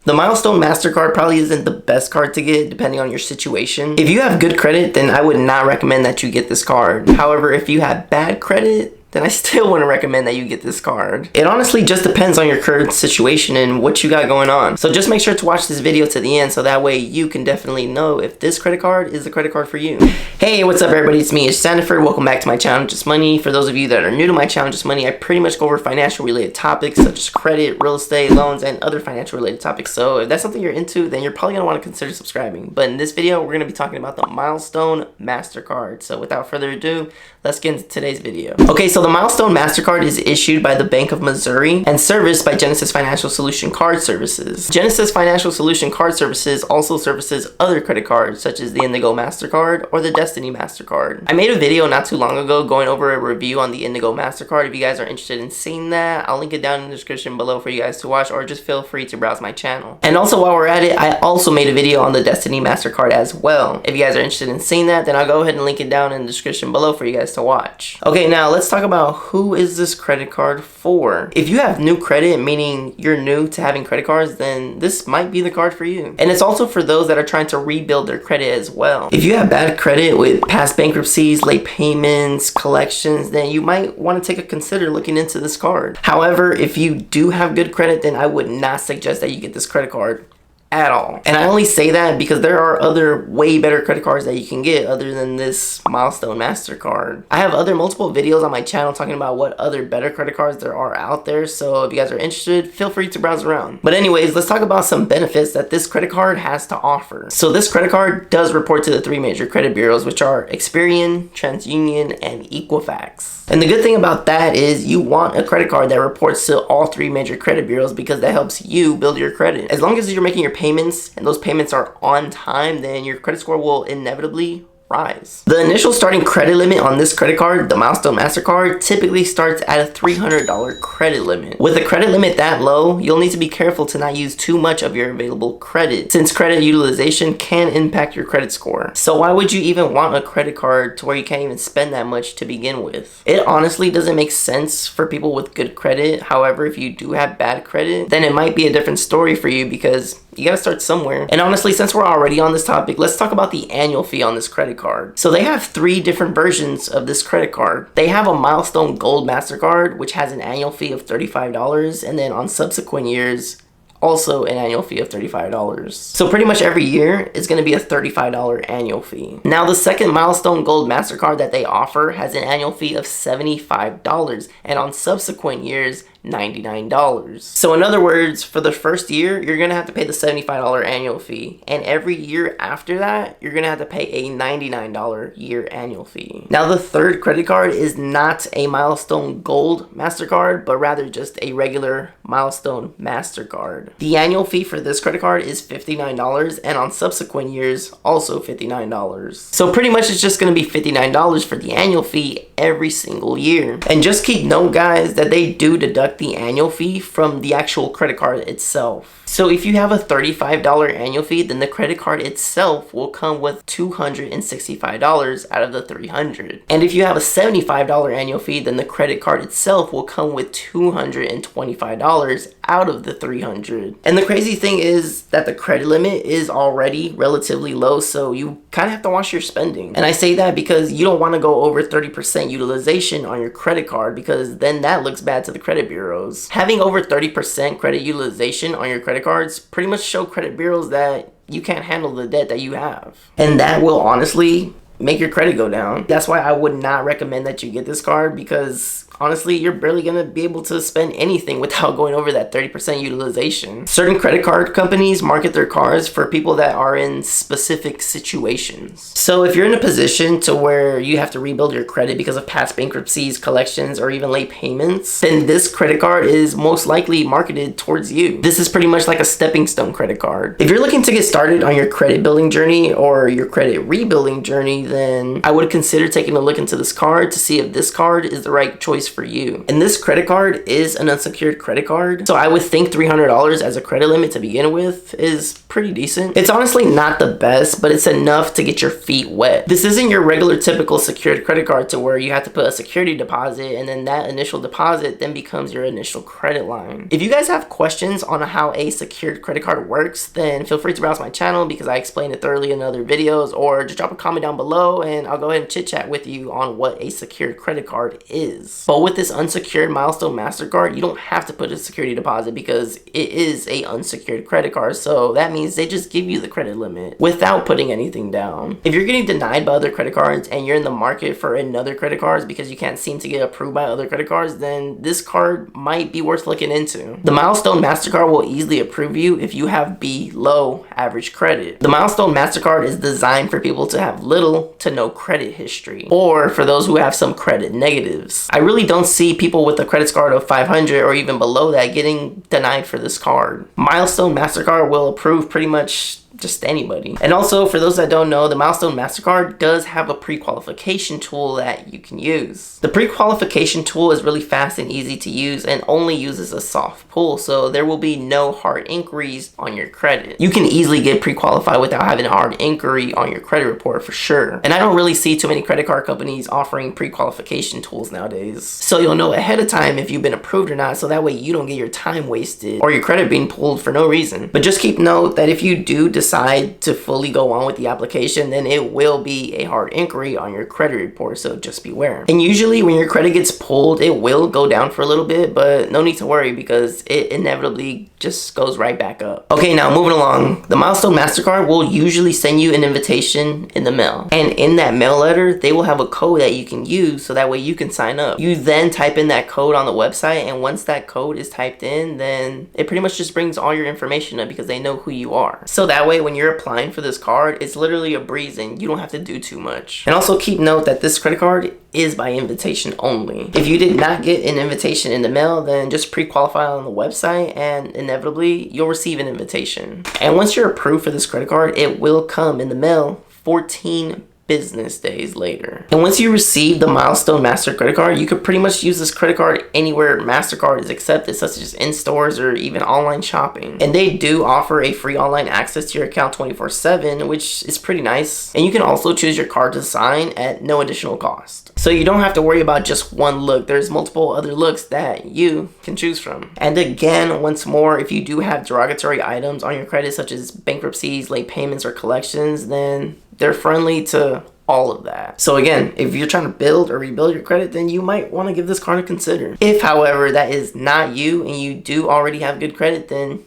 The Milestone MasterCard probably isn't the best card to get depending on your situation. If you have good credit, then I would not recommend that you get this card. However, if you have bad credit, then I still want to recommend that you get this card. It honestly just depends on your current situation and what you got going on. So just make sure to watch this video to the end so that way you can definitely know if this credit card is the credit card for you. Hey, what's up everybody? It's me, Ismael Sandiford. Welcome back to my channel, Just Money. For those of you that are new to my channel, Just Money, I pretty much go over financial related topics such as credit, real estate, loans, and other financial related topics. So if that's something you're into, then you're probably gonna want to consider subscribing. But in this video, we're gonna be talking about the Milestone MasterCard. So without further ado, let's get into today's video. Okay, so the Milestone MasterCard is issued by the Bank of Missouri and serviced by Genesis Financial Solution Card Services. Genesis Financial Solution Card Services also services other credit cards such as the Indigo MasterCard or the Destiny MasterCard. I made a video not too long ago going over a review on the Indigo MasterCard. If you guys are interested in seeing that, I'll link it down in the description below for you guys to watch, or just feel free to browse my channel. And also while we're at it, I also made a video on the Destiny MasterCard as well. If you guys are interested in seeing that, then I'll go ahead and link it down in the description below for you guys to watch. Okay, now let's talk about who is this credit card for. If you have new credit, meaning you're new to having credit cards, then this might be the card for you. And it's also for those that are trying to rebuild their credit as well. If you have bad credit with past bankruptcies, late payments, collections, then you might want to consider looking into this card. However, if you do have good credit, then I would not suggest that you get this credit card at all. And I only say that because there are other way better credit cards that you can get other than this Milestone MasterCard. I have other multiple videos on my channel talking about what other better credit cards there are out there, so if you guys are interested, feel free to browse around. But anyways, let's talk about some benefits that this credit card has to offer. So this credit card does report to the three major credit bureaus, which are Experian, TransUnion, and Equifax. And the good thing about that is you want a credit card that reports to all three major credit bureaus because that helps you build your credit. As long as you're making your payments and those payments are on time, then your credit score will inevitably rise. The initial starting credit limit on this credit card, the Milestone MasterCard, typically starts at a $300 credit limit. With a credit limit that low, you'll need to be careful to not use too much of your available credit, since credit utilization can impact your credit score. So why would you even want a credit card to where you can't even spend that much to begin with? It honestly doesn't make sense for people with good credit. However, if you do have bad credit, then it might be a different story for you because you gotta start somewhere. And honestly, since we're already on this topic, let's talk about the annual fee on this credit card. So they have three different versions of this credit card. They have a Milestone Gold MasterCard, which has an annual fee of $35, and then on subsequent years, also an annual fee of $35. So pretty much every year is going to be a $35 annual fee. Now the second Milestone Gold MasterCard that they offer has an annual fee of $75, and on subsequent years, $99. So in other words, for the first year, you're going to have to pay the $75 annual fee. And every year after that, you're going to have to pay a $99 year annual fee. Now the third credit card is not a Milestone Gold MasterCard, but rather just a regular Milestone MasterCard. The annual fee for this credit card is $59, and on subsequent years, also $59. So pretty much it's just going to be $59 for the annual fee every single year. And just keep note, guys, that they do deduct the annual fee from the actual credit card itself. So if you have a $35 annual fee, then the credit card itself will come with $265 out of the $300. And if you have a $75 annual fee, then the credit card itself will come with $225 out of the $300. And the crazy thing is that the credit limit is already relatively low, so you kind of have to watch your spending. And I say that because you don't want to go over 30% utilization on your credit card, because then that looks bad to the credit bureaus. Having over 30% credit utilization on your credit cards pretty much show credit bureaus that you can't handle the debt that you have. And that will honestly make your credit go down. That's why I would not recommend that you get this card, because honestly, you're barely going to be able to spend anything without going over that 30% utilization. Certain credit card companies market their cards for people that are in specific situations. So if you're in a position to where you have to rebuild your credit because of past bankruptcies, collections, or even late payments, then this credit card is most likely marketed towards you. This is pretty much like a stepping stone credit card. If you're looking to get started on your credit building journey or your credit rebuilding journey, then I would consider taking a look into this card to see if this card is the right choice for you. And this credit card is an unsecured credit card, so I would think $300 as a credit limit to begin with is pretty decent. It's honestly not the best, but it's enough to get your feet wet. This isn't your regular typical secured credit card to where you have to put a security deposit, and then that initial deposit then becomes your initial credit line. If you guys have questions on how a secured credit card works, then feel free to browse my channel because I explain it thoroughly in other videos, or just drop a comment down below and I'll go ahead and chit chat with you on what a secured credit card is. But with this Unsecured Milestone MasterCard, you don't have to put a security deposit because it is a unsecured credit card, so that means they just give you the credit limit without putting anything down. If you're getting denied by other credit cards and you're in the market for another credit cards because you can't seem to get approved by other credit cards, then this card might be worth looking into. The Milestone MasterCard will easily approve you if you have below average credit. The Milestone MasterCard is designed for people to have little to no credit history, or for those who have some credit negatives. I really don't see people with a credit score of 500 or even below that getting denied for this card. Milestone MasterCard will approve pretty much just anybody. And also, for those that don't know, the Milestone MasterCard does have a pre-qualification tool that you can use. The pre-qualification tool is really fast and easy to use and only uses a soft pull, so there will be no hard inquiries on your credit. You can easily get pre-qualified without having a hard inquiry on your credit report for sure. And I don't really see too many credit card companies offering pre-qualification tools nowadays. So you'll know ahead of time if you've been approved or not, so that way you don't get your time wasted or your credit being pulled for no reason. But just keep note that if you do decide to fully go on with the application, then it will be a hard inquiry on your credit report, so just beware. And usually when your credit gets pulled, it will go down for a little bit, but no need to worry because it inevitably just goes right back up. Okay, now moving along, the Milestone MasterCard will usually send you an invitation in the mail, and in that mail letter they will have a code that you can use so that way you can sign up. You then type in that code on the website, and once that code is typed in, then it pretty much just brings all your information up because they know who you are. So that way when you're applying for this card, it's literally a breeze and you don't have to do too much. And also keep note that this credit card is by invitation only. If you did not get an invitation in the mail, then just pre-qualify on the website and inevitably you'll receive an invitation. And once you're approved for this credit card, it will come in the mail 14 business days later. And once you receive the Milestone Master credit card, you could pretty much use this credit card anywhere MasterCard is accepted, such as in stores or even online shopping. And they do offer a free online access to your account 24/7, which is pretty nice. And you can also choose your card design at no additional cost. So you don't have to worry about just one look. There's multiple other looks that you can choose from. And again, once more, if you do have derogatory items on your credit, such as bankruptcies, late payments, or collections, then they're friendly to all of that. So again, if you're trying to build or rebuild your credit, then you might want to give this card a consider. If, however, that is not you and you do already have good credit, then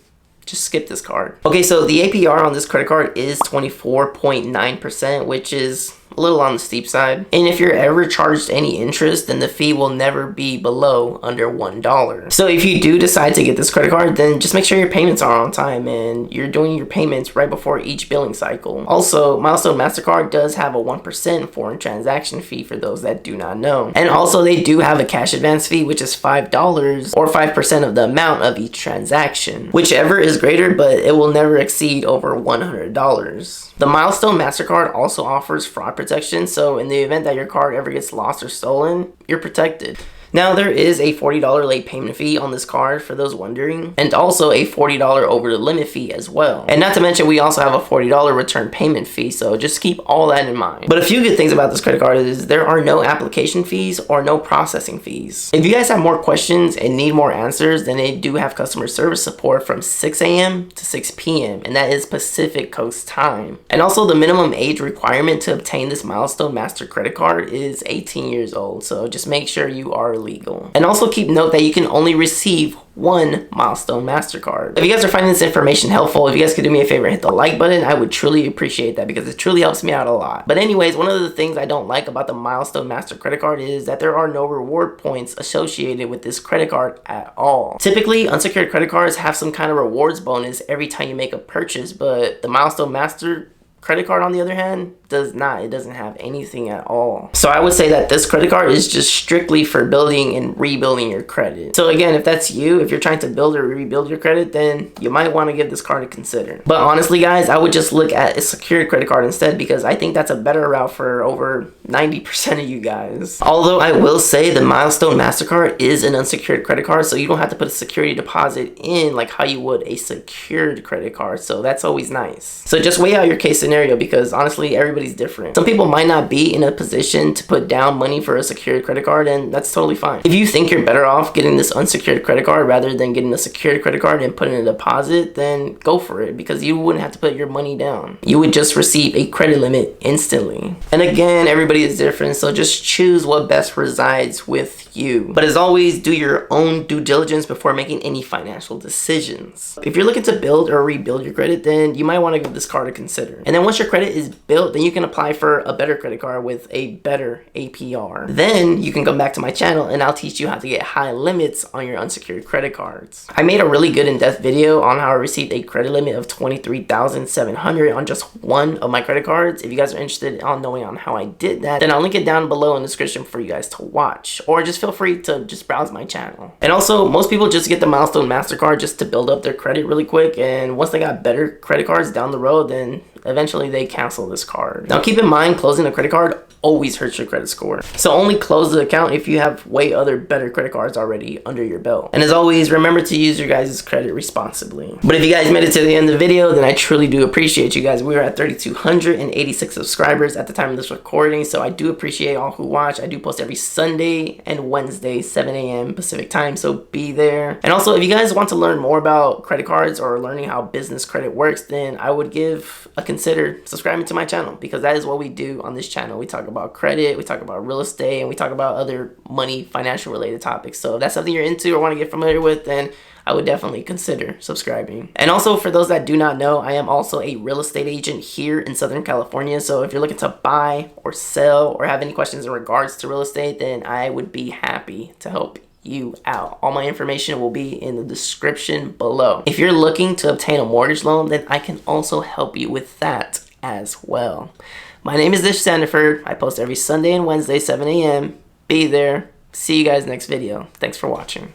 just skip this card. Okay, so the APR on this credit card is 24.9%, which is a little on the steep side. And if you're ever charged any interest, then the fee will never be below under $1. So if you do decide to get this credit card, then just make sure your payments are on time and you're doing your payments right before each billing cycle. Also, Milestone MasterCard does have a 1% foreign transaction fee for those that do not know. And also they do have a cash advance fee, which is $5 or 5% of the amount of each transaction. Whichever is greater, but it will never exceed over $100. The Milestone MasterCard also offers fraud protection, so in the event that your card ever gets lost or stolen, you're protected. Now, there is a $40 late payment fee on this card for those wondering, and also a $40 over the limit fee as well. And not to mention, we also have a $40 return payment fee, so just keep all that in mind. But a few good things about this credit card is there are no application fees or no processing fees. If you guys have more questions and need more answers, then they do have customer service support from 6 a.m. to 6 p.m. and that is Pacific Coast time. And also the minimum age requirement to obtain this Milestone Master credit card is 18 years old, so just make sure you are legal. And also keep note that you can only receive one Milestone MasterCard. If you guys are finding this information helpful, if you guys could do me a favor, hit the like button, I would truly appreciate that because it truly helps me out a lot. But anyways, one of the things I don't like about the Milestone Master credit card is that there are no reward points associated with this credit card at all. Typically, unsecured credit cards have some kind of rewards bonus every time you make a purchase, but the Milestone Master Credit card, on the other hand, does not. It doesn't have anything at all. So I would say that this credit card is just strictly for building and rebuilding your credit. So again, if that's you, if you're trying to build or rebuild your credit, then you might want to give this card a consider. But honestly, guys, I would just look at a secured credit card instead, because I think that's a better route for over 90% of you guys. Although I will say the Milestone MasterCard is an unsecured credit card, so you don't have to put a security deposit in like how you would a secured credit card. So that's always nice. So just weigh out your case scenario, because honestly, everybody's different. Some people might not be in a position to put down money for a secured credit card, and that's totally fine. If you think you're better off getting this unsecured credit card rather than getting a secured credit card and putting a deposit, then go for it, because you wouldn't have to put your money down. You would just receive a credit limit instantly. And again, everybody is different, so just choose what best resides with you. But as always, do your own due diligence before making any financial decisions. If you're looking to build or rebuild your credit, then you might want to give this card a consider. And then once your credit is built, then you can apply for a better credit card with a better APR. Then you can come back to my channel and I'll teach you how to get high limits on your unsecured credit cards. I made a really good in-depth video on how I received a credit limit of $23,700 on just one of my credit cards. If you guys are interested on knowing on how I did that, then I'll link it down below in the description for you guys to watch, or just feel free to just browse my channel. And also, most people just get the Milestone MasterCard just to build up their credit really quick, and once they got better credit cards down the road, then eventually they cancel this card. Now keep in mind, closing a credit card always hurts your credit score. So only close the account if you have way other better credit cards already under your belt. And as always, remember to use your guys' credit responsibly. But if you guys made it to the end of the video, then I truly do appreciate you guys. We are at 3,286 subscribers at the time of this recording, so I do appreciate all who watch. I do post every Sunday and Wednesday, 7 a.m. Pacific time, so be there. And also, if you guys want to learn more about credit cards or learning how business credit works, then I would give a consider subscribing to my channel, because that is what we do on this channel. We talk about credit, we talk about real estate, and we talk about other money, financial related topics. So if that's something you're into or want to get familiar with, then I would definitely consider subscribing. And also, for those that do not know, I am also a real estate agent here in Southern California. So if you're looking to buy or sell or have any questions in regards to real estate, then I would be happy to help you out. All my information will be in the description below. If you're looking to obtain a mortgage loan, then I can also help you with that as well. My name is Ismael Sandiford. I post every Sunday and Wednesday, 7 a.m. Be there. See you guys next video. Thanks for watching.